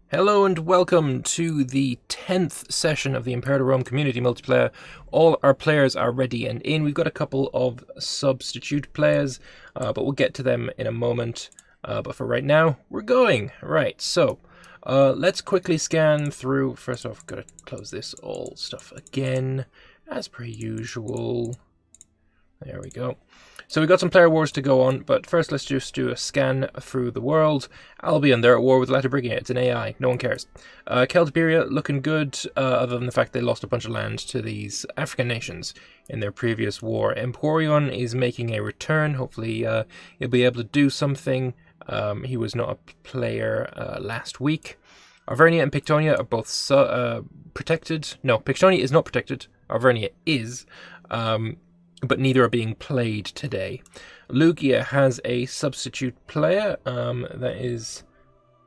Hello and welcome to the 10th session of the Imperator Rome community multiplayer. All our players are ready and in. We've got a couple of substitute players, but we'll get to them in a moment. But for right now, we're going. Right, so let's quickly scan through. First off, got to close this all stuff again, as per usual. There we go. So we've got some player wars to go on, but first let's just do a scan through the world. Albion, they're at war with Latybrigia. It's an AI. No one cares. Celtiberia, looking good, other than the fact they lost a bunch of land to these African nations in their previous war. Emporion is making a return. Hopefully he'll be able to do something. He was not a player last week. Arvernia and Pictonia are both protected. No, Pictonia is not protected. Arvernia is. But neither are being played today. Lugia has a substitute player that is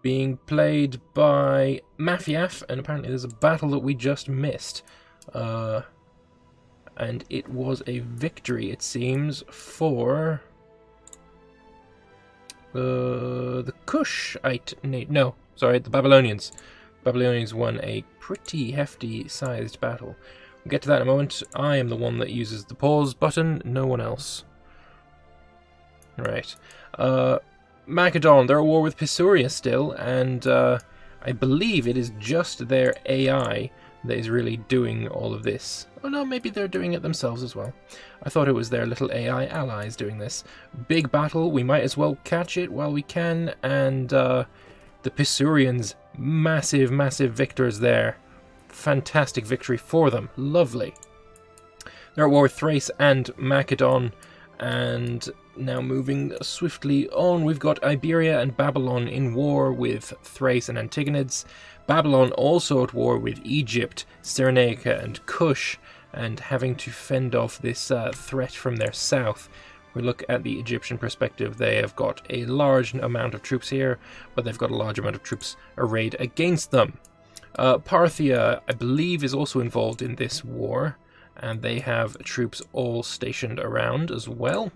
being played by Mafiaf, and apparently there's a battle that we just missed. And it was a victory, it seems, for the Kushite. No, sorry, the Babylonians. Babylonians won a pretty hefty sized battle. We'll get to that in a moment. I am the one that uses the pause button, no one else. Right. Macedon, they're at war with Pisuria still, and I believe it is just their AI that is really doing all of this. Oh no, maybe they're doing it themselves as well. I thought it was their little AI allies doing this. Big battle, we might as well catch it while we can, and the Pisurians, massive victors there. Fantastic victory for them. Lovely. They're at war with Thrace and Macedon. And now moving swiftly on, we've got Iberia and Babylon in war with Thrace and Antigonids. Babylon also at war with Egypt, Cyrenaica and Kush, and having to fend off this threat from their south. We look at the Egyptian perspective, they have got a large amount of troops here, but they've got a large amount of troops arrayed against them. Parthia, I believe, is also involved in this war, and they have troops all stationed around as well.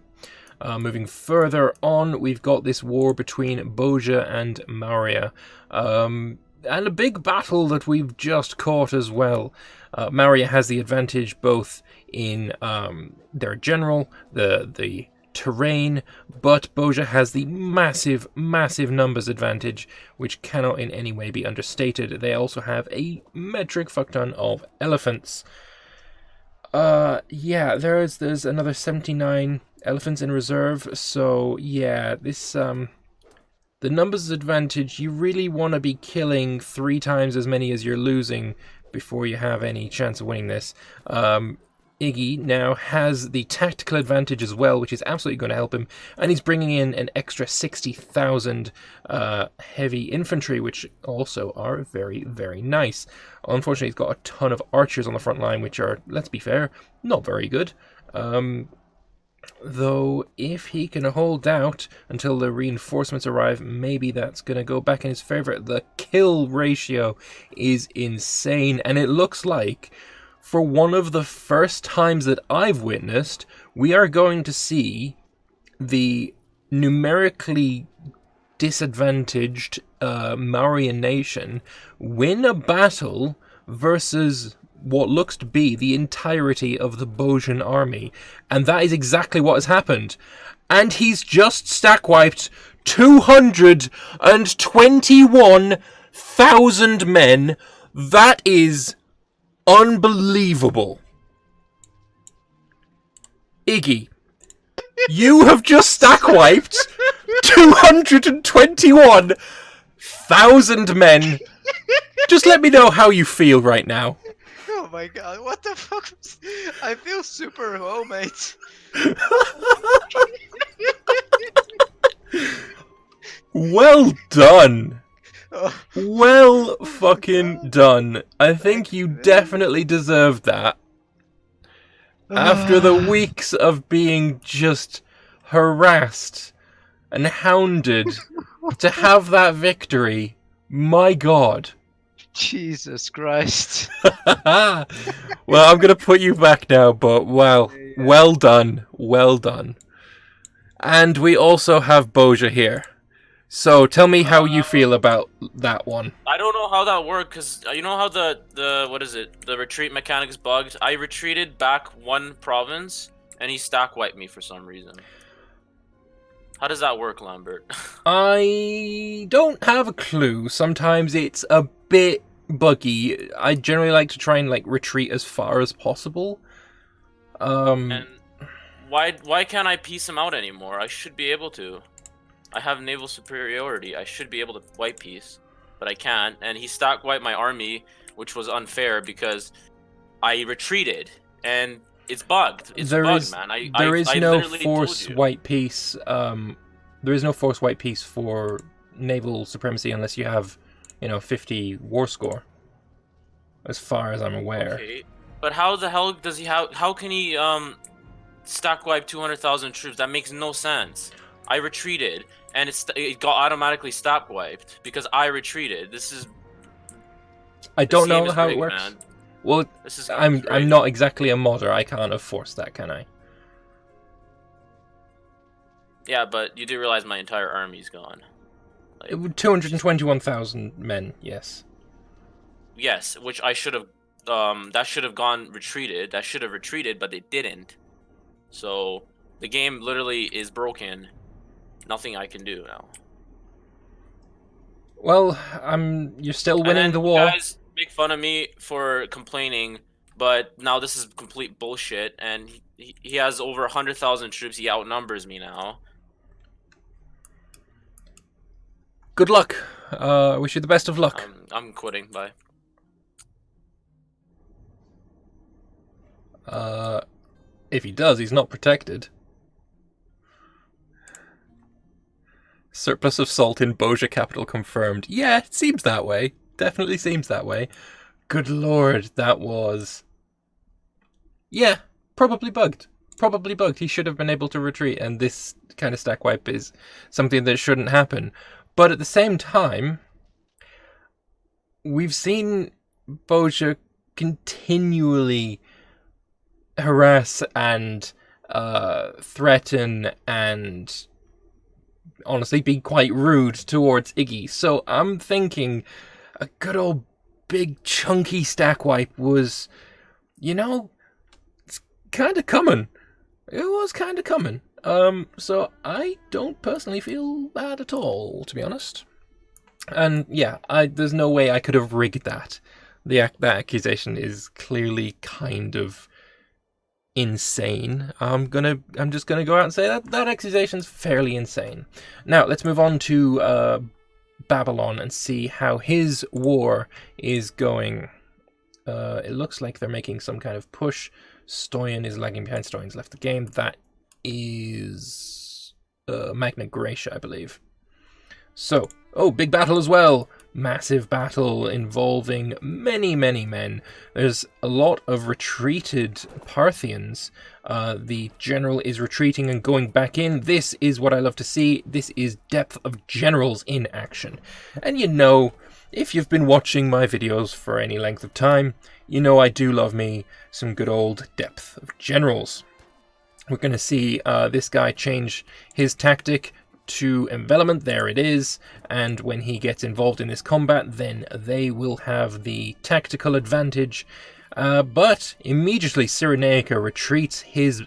Moving further on, we've got this war between Bhoja and Maurya, and a big battle that we've just caught as well. Maurya has the advantage both in their general, the terrain, but Bhoja has the massive numbers advantage, which cannot in any way be understated. They also have a metric fuckton of elephants. Yeah, there's another 79 elephants in reserve, so yeah, this the numbers advantage, you really want to be killing 3 times as many as you're losing before you have any chance of winning this. Iggy now has the tactical advantage as well, which is absolutely going to help him, and he's bringing in an extra 60,000 heavy infantry, which also are very nice. Unfortunately, he's got a ton of archers on the front line, which are, let's be fair, not very good. Though, if he can hold out until the reinforcements arrive, maybe that's going to go back in his favour. The kill ratio is insane, and it looks like, for one of the first times that I've witnessed, we are going to see the numerically disadvantaged Mauryan nation win a battle versus what looks to be the entirety of the Bhojan army. And that is exactly what has happened. And he's just stack-wiped 221,000 men. That is unbelievable. Iggy, you have just stack-wiped 221,000 men. Just let me know how you feel right now. Oh my god, what the fuck? I feel super low, mate. Well done. Well fucking done. I think you definitely deserved that. After the weeks of being just harassed and hounded, to have that victory, my god. Jesus Christ. Well, I'm going to put you back now, but wow. Well done. Well done. And we also have Bhoja here. So tell me how you feel about that one. I don't know how that worked, because you know how the what is it? The retreat mechanics bugged? I retreated back one province, and he stack wiped me for some reason. How does that work, Lambert? I don't have a clue. Sometimes it's a bit buggy. I generally like to try and like retreat as far as possible. And why can't I piece him out anymore? I should be able to. I have naval superiority. I should be able to wipe piece, but I can't. And he stack wiped my army, which was unfair because I retreated and it's bugged. It's bugged, man. There is I no literally force told you. white piece. There is no force white piece for naval supremacy unless you have, 50 war score. As far as I'm aware. Okay, but how the hell does he how can he stack wipe 200,000 troops? That makes no sense. I retreated and it got automatically stack wiped because I retreated. I don't know how it works. Man. Well, I'm not exactly a modder. I can't have forced that, can I? Yeah, but you do realize my entire army's gone. Like, 221,000 men, yes. Yes, which I should have. That should have gone retreated. That should have retreated, but it didn't. So the game literally is broken. Nothing I can do now. Well, you're still winning the war. You guys make fun of me for complaining, but now this is complete bullshit. And he has over 100,000 troops. He outnumbers me now. Good luck. Wish you the best of luck. I'm quitting. Bye. If he does, he's not protected. Surplus of salt in Bhoja capital confirmed. Yeah, it seems that way. Definitely seems that way. Good lord, that was... Yeah, probably bugged. Probably bugged. He should have been able to retreat, and this kind of stack wipe is something that shouldn't happen. But at the same time, we've seen Bhoja continually harass and threaten and honestly be quite rude towards Iggy. So I'm thinking a good old big chunky stack wipe was, it's kind of coming. It was kind of coming. So I don't personally feel bad at all, to be honest. And yeah, there's no way I could have rigged that. That accusation is clearly kind of insane. I'm just gonna go out and say that accusation's fairly insane. Now let's move on to Babylon and see how his war is going. It looks like they're making some kind of push. Stoyan is lagging behind. Stoyan's left the game. That is Magna Graecia, I believe. So, big battle as well. Massive battle involving many, many men. There's a lot of retreated Parthians. The general is retreating and going back in. This is what I love to see. This is depth of generals in action. And if you've been watching my videos for any length of time, I do love me some good old depth of generals. We're going to see this guy change his tactic to envelopment. There it is. And when he gets involved in this combat, then they will have the tactical advantage. But immediately Cyrenaica retreats his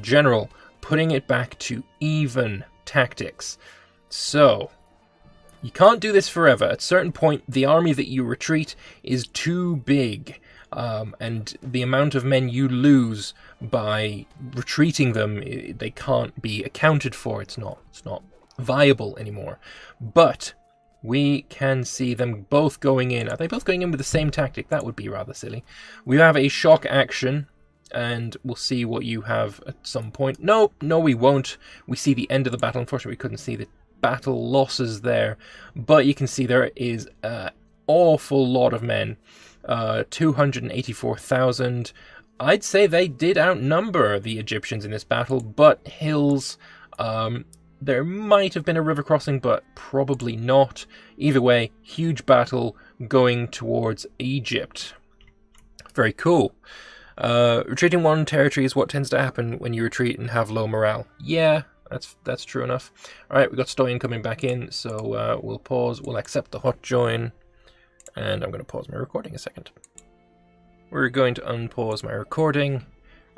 general, putting it back to even tactics. So you can't do this forever. At a certain point, the army that you retreat is too big. And the amount of men you lose by retreating them, they can't be accounted for. It's not viable anymore. But we can see them both going in. Are they both going in with the same tactic? That would be rather silly. We have a shock action, and we'll see what you have at some point. No, we won't. We see the end of the battle. Unfortunately, we couldn't see the battle losses there, but you can see there is an awful lot of men. 284,000. I'd say they did outnumber the Egyptians in this battle, but hills, there might have been a river crossing, but probably not. Either way, huge battle going towards Egypt. Very cool. Retreating one territory is what tends to happen when you retreat and have low morale. Yeah, that's true enough. All right, we got Stoyan coming back in, so we'll pause. We'll accept the hot join, and I'm going to pause my recording a second. We're going to unpause my recording,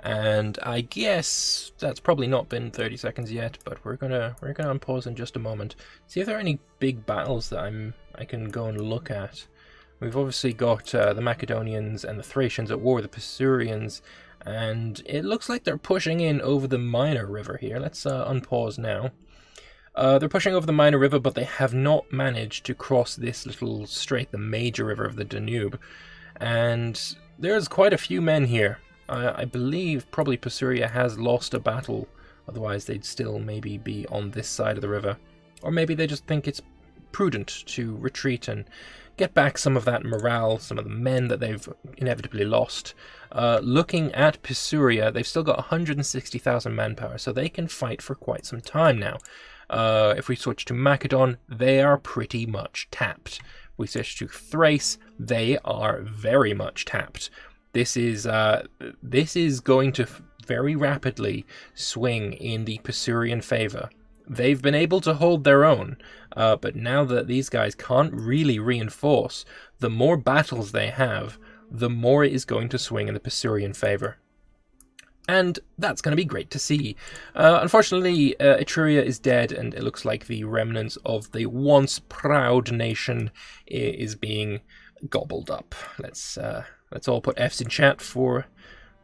and I guess that's probably not been 30 seconds yet, but we're gonna unpause in just a moment. See if there are any big battles that I can go and look at. We've obviously got the Macedonians and the Thracians at war with the Pisurians, and it looks like they're pushing in over the Minor River here. Let's unpause now. They're pushing over the Minor River, but they have not managed to cross this little strait, the major river of the Danube. And there's quite a few men here. I believe probably Pisuria has lost a battle, otherwise they'd still maybe be on this side of the river. Or maybe they just think it's prudent to retreat and get back some of that morale, some of the men that they've inevitably lost. Looking at Pisuria, they've still got 160,000 manpower, so they can fight for quite some time now. If we switch to Macedon, they are pretty much tapped. If we switch to Thrace, they are very much tapped. This is going to very rapidly swing in the Pisurian favor. They've been able to hold their own, but now that these guys can't really reinforce, the more battles they have, the more it is going to swing in the Pisurian favor. And that's going to be great to see. Unfortunately, Etruria is dead, and it looks like the remnants of the once proud nation is being gobbled up. Let's all put F's in chat for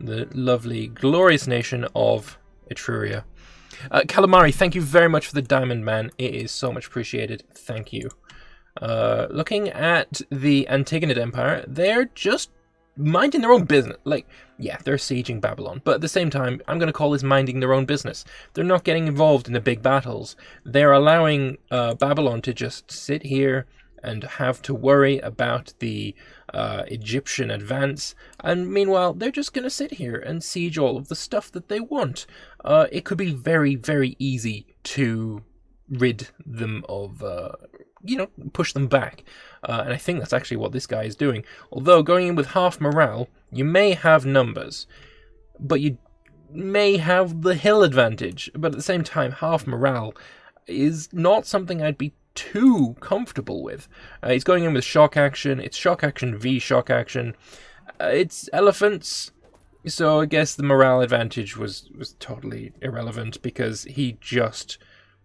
the lovely, glorious nation of Etruria. Calamari, thank you very much for the Diamond Man. It is so much appreciated. Thank you. Looking at the Antigonid Empire, they're just minding their own business. Like, yeah, they're sieging Babylon, but at the same time, I'm going to call this minding their own business. They're not getting involved in the big battles. They're allowing Babylon to just sit here and have to worry about the Egyptian advance, and meanwhile they're just going to sit here and siege all of the stuff that they want. It could be very, very easy to rid them of, push them back, and I think that's actually what this guy is doing. Although going in with half morale, you may have numbers, but you may have the hill advantage, but at the same time half morale is not something I'd be too comfortable with. He's going in with shock action. It's shock action v shock action. It's elephants, so I guess the morale advantage was totally irrelevant because he just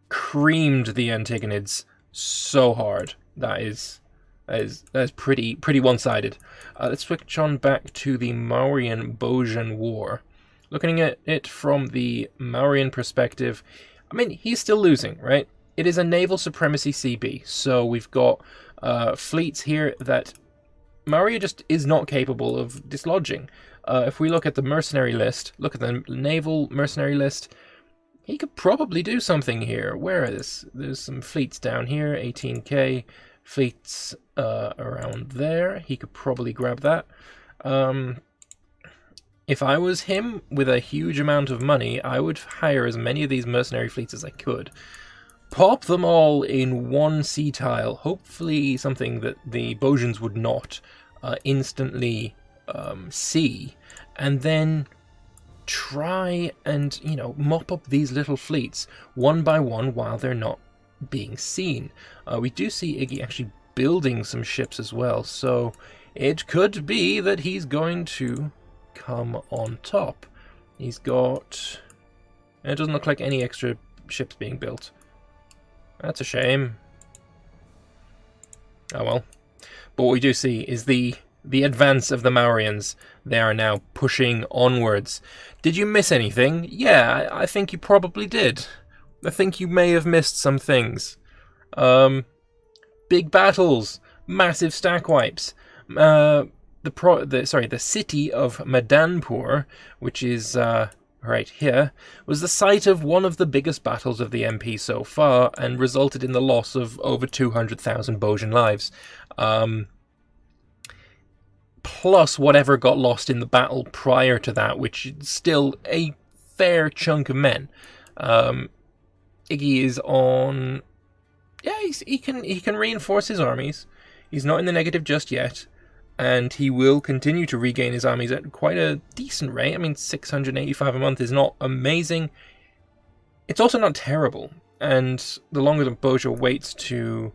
creamed the Antigonids so hard. That is pretty one-sided. Let's switch on back to the Mauryan-Bhojan War. Looking at it from the Mauryan perspective, I mean, he's still losing, right? It is a naval supremacy CB, so we've got fleets here that Maurya just is not capable of dislodging. If we look at the mercenary list, look at the naval mercenary list, he could probably do something here. Where is this? There's some fleets down here, 18k, fleets around there. He could probably grab that. If I was him with a huge amount of money, I would hire as many of these mercenary fleets as I could. Pop them all in one sea tile, hopefully something that the Bhojans would not instantly see, and then try and, mop up these little fleets one by one while they're not being seen. We do see Iggy actually building some ships as well, so it could be that he's going to come on top. He's got... It doesn't look like any extra ships being built. That's a shame. Oh well. But what we do see is the advance of the Mauryan. They are now pushing onwards. Did you miss anything? Yeah, I think you probably did. I think you may have missed some things. Big battles, massive stack wipes. The city of Madanpur, which is right here, was the site of one of the biggest battles of the MP so far, and resulted in the loss of over 200,000 Bhojan lives. Plus whatever got lost in the battle prior to that, which is still a fair chunk of men. Iggy is on... Yeah, he can reinforce his armies. He's not in the negative just yet. And he will continue to regain his armies at quite a decent rate. I mean, 685 a month is not amazing. It's also not terrible, and the longer that Bhoja waits to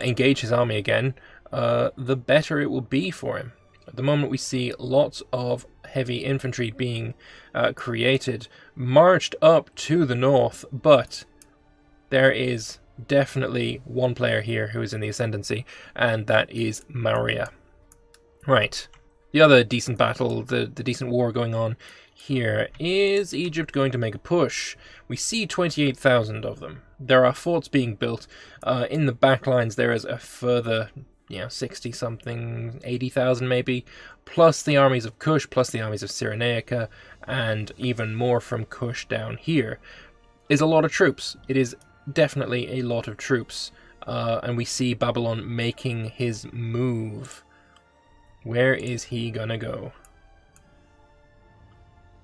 engage his army again, the better it will be for him. At the moment we see lots of heavy infantry being created, marched up to the north, but there is definitely one player here who is in the ascendancy, and that is Maria. Right. The other decent battle, the decent war going on here, is Egypt going to make a push? We see 28,000 of them. There are forts being built. In the backlines there is a further 60-something, 80,000 maybe, plus the armies of Kush, plus the armies of Cyrenaica, and even more from Kush down here. Is a lot of troops. It is definitely a lot of troops. And we see Babylon making his move. Where is he gonna go?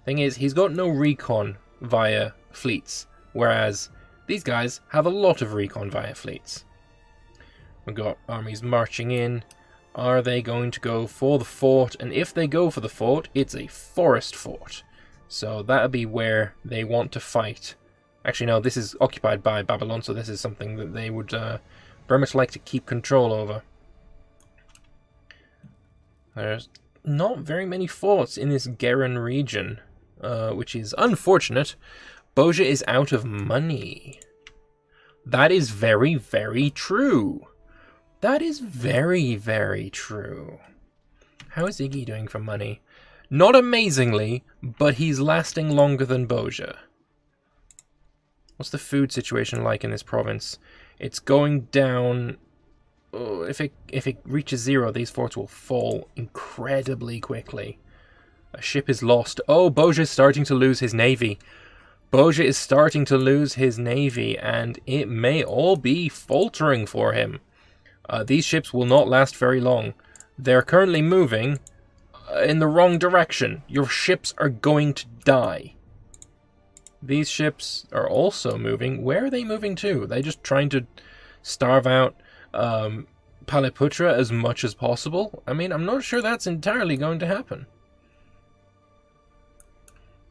Thing is, he's got no recon via fleets, whereas these guys have a lot of recon via fleets. We've got armies marching in. Are they going to go for the fort? And if they go for the fort, it's a forest fort. So that'll be where they want to fight. Actually, no, this is occupied by Babylon, so this is something that they would very much like to keep control over. There's not very many forts in this Geran region, which is unfortunate. Bhoja is out of money. That is very, very true. That is very, very true. How is Iggy doing for money? Not amazingly, but he's lasting longer than Bhoja. What's the food situation like in this province? It's going down. Oh, if it reaches 0, these forts will fall incredibly quickly. A ship is lost. Oh, Bhoja is starting to lose his navy. Bhoja is starting to lose his navy, and it may all be faltering for him. These ships will not last very long. They're currently moving in the wrong direction. Your ships are going to die. These ships are also moving. Where are they moving to? Are they just trying to starve out Paliputra as much as possible? I mean, I'm not sure that's entirely going to happen.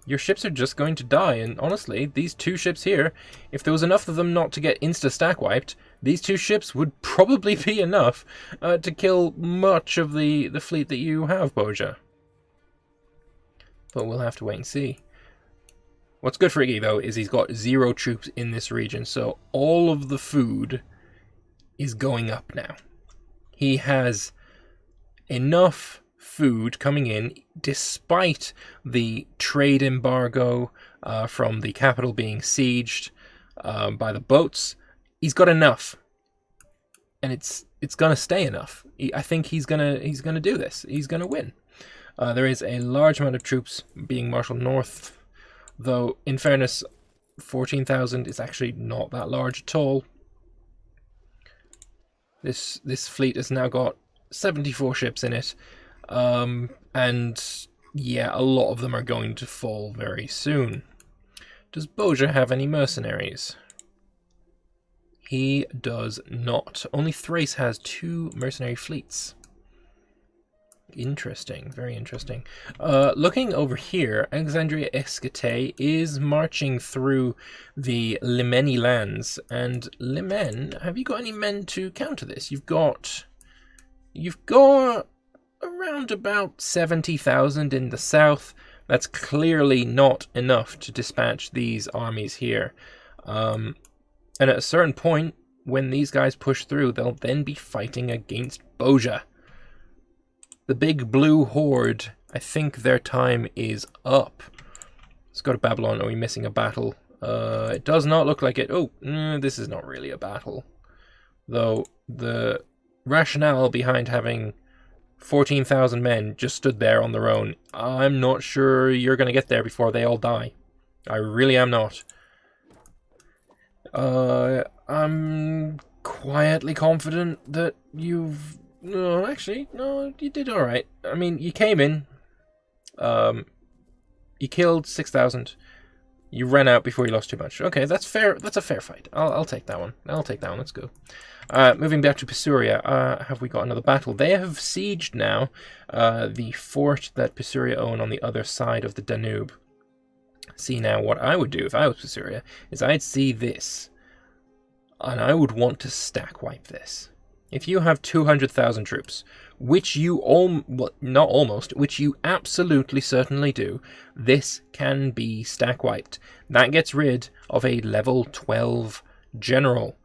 Your ships are just going to die, and honestly, these 2 ships here, if there was enough of them not to get insta-stack wiped, these 2 ships would probably be enough to kill much of the fleet that you have, Bhoja. But we'll have to wait and see. What's good for Iggy, though, is he's got 0 troops in this region, so all of the food is going up now. He has enough food coming in, despite the trade embargo from the capital being sieged by the boats. He's got enough, and it's gonna stay enough. I think he's gonna do this. He's gonna win. There is a large amount of troops being marshaled north, though in fairness, 14,000 is actually not that large at all. This fleet has now got 74 ships in it. And yeah, a lot of them are going to fall very soon. Does Bhoja have any mercenaries? He does not. Only Thrace has 2 mercenary fleets. Interesting, very interesting. Looking over here, Alexandria Escate is marching through the Limeni lands, and Limen, have you got any men to counter this? You've got around about 70,000 in the south. That's clearly not enough to dispatch these armies here. And at a certain point, when these guys push through, they'll then be fighting against Bhoja. The big blue horde, I think their time is up. Let's go to Babylon. Are we missing a battle? It does not look like it. Oh, this is not really a battle. Though the rationale behind having 14,000 men just stood there on their own, I'm not sure you're going to get there before they all die. I really am not. I'm quietly confident that you've... No, actually, no, you did alright. I mean, you came in, you killed 6,000, you ran out before you lost too much. Okay, that's fair. That's a fair fight. I'll take that one. Let's go. Moving back to Pisuria, have we got another battle? They have sieged now the fort that Pisuria own on the other side of the Danube. See, now what I would do if I was Pisuria is I'd see this, and I would want to stack wipe this. If you have 200,000 troops, which you which you absolutely certainly do, this can be stack wiped. That gets rid of a level 12 general.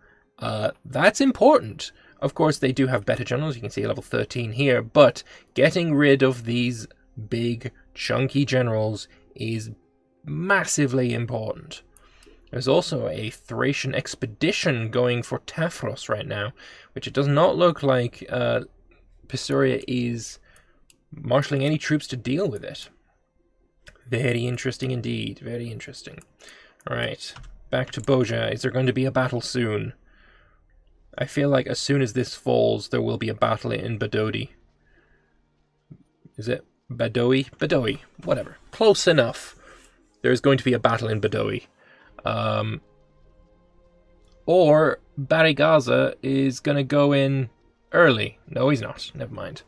That's important. Of course, they do have better generals. You can see a level 13 here, but getting rid of these big, chunky generals is massively important. There's also a Thracian expedition going for Tafros right now, which it does not look like Pisuria is marshalling any troops to deal with it. Very interesting indeed, very interesting. Alright, back to Bhoja. Is there going to be a battle soon? I feel like as soon as this falls, there will be a battle in Badodi. Is it Badoi? Badoi, whatever. Close enough. There's going to be a battle in Badoi. Or Barigaza is going to go in early. No, he's not. Never mind.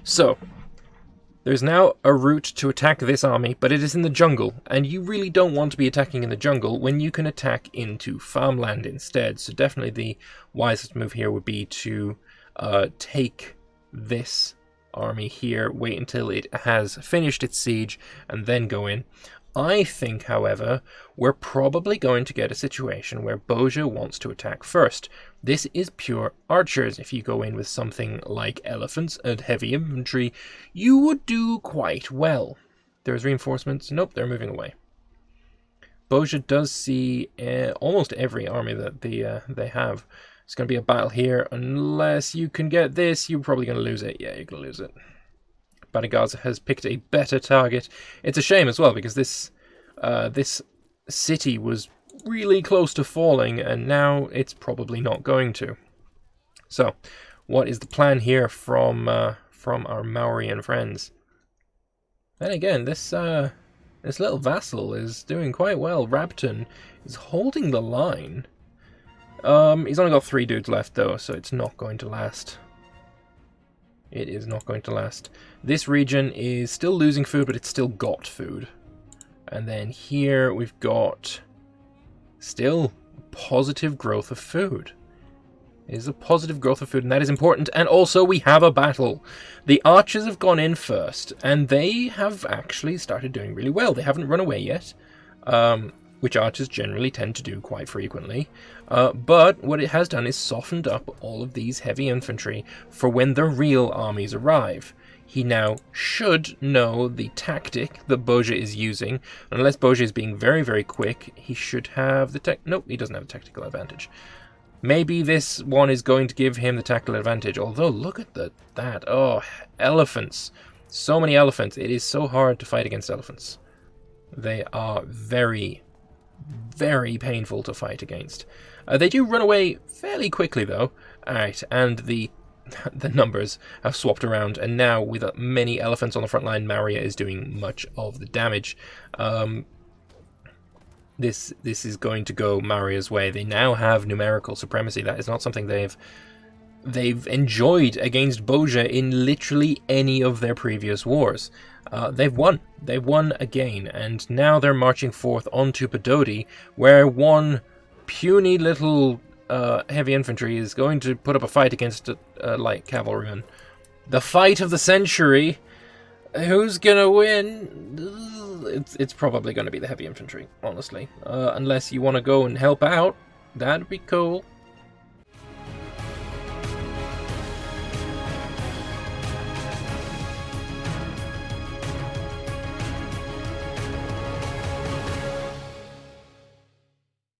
So, there's now a route to attack this army, but it is in the jungle, and you really don't want to be attacking in the jungle when you can attack into farmland instead. So definitely the wisest move here would be to take this army here, wait until it has finished its siege, and then go in. I think, however, we're probably going to get a situation where Bhoja wants to attack first. This is pure archers. If you go in with something like elephants and heavy infantry, you would do quite well. There's reinforcements. Nope, they're moving away. Bhoja does see almost every army that they have. It's going to be a battle here. Unless you can get this, you're probably going to lose it. Yeah, you're going to lose it. Barigaza has picked a better target. It's a shame as well, because this city was really close to falling, and now it's probably not going to. So, what is the plan here from our Maurian friends? Then again, this little vassal is doing quite well. Rabton is holding the line. He's only got 3 dudes left though, so it's not going to last. It is not going to last. This region is still losing food, but it's still got food. And then here we've got still positive growth of food. It is a positive growth of food, and that is important. And also we have a battle. The archers have gone in first, and they have actually started doing really well. They haven't run away yet, which archers generally tend to do quite frequently. But what it has done is softened up all of these heavy infantry for when the real armies arrive. He now should know the tactic that Bhoja is using. Unless Bhoja is being very, very quick, he should have the Nope, he doesn't have a tactical advantage. Maybe this one is going to give him the tactical advantage. Although, look at that. Oh, elephants. So many elephants. It is so hard to fight against elephants. They are very, very painful to fight against. They do run away fairly quickly, though. Alright, and the numbers have swapped around, and now with many elephants on the front line, Maria is doing much of the damage. This is going to go Maria's way. They now have numerical supremacy. That is not something they've enjoyed against Bhoja in literally any of their previous wars. They've won. They've won again, and now they're marching forth onto Badodi, where one puny little heavy infantry is going to put up a fight against light cavalrymen. The fight of the century. Who's gonna win? It's probably going to be the heavy infantry, honestly. Unless you want to go and help out. That'd be cool.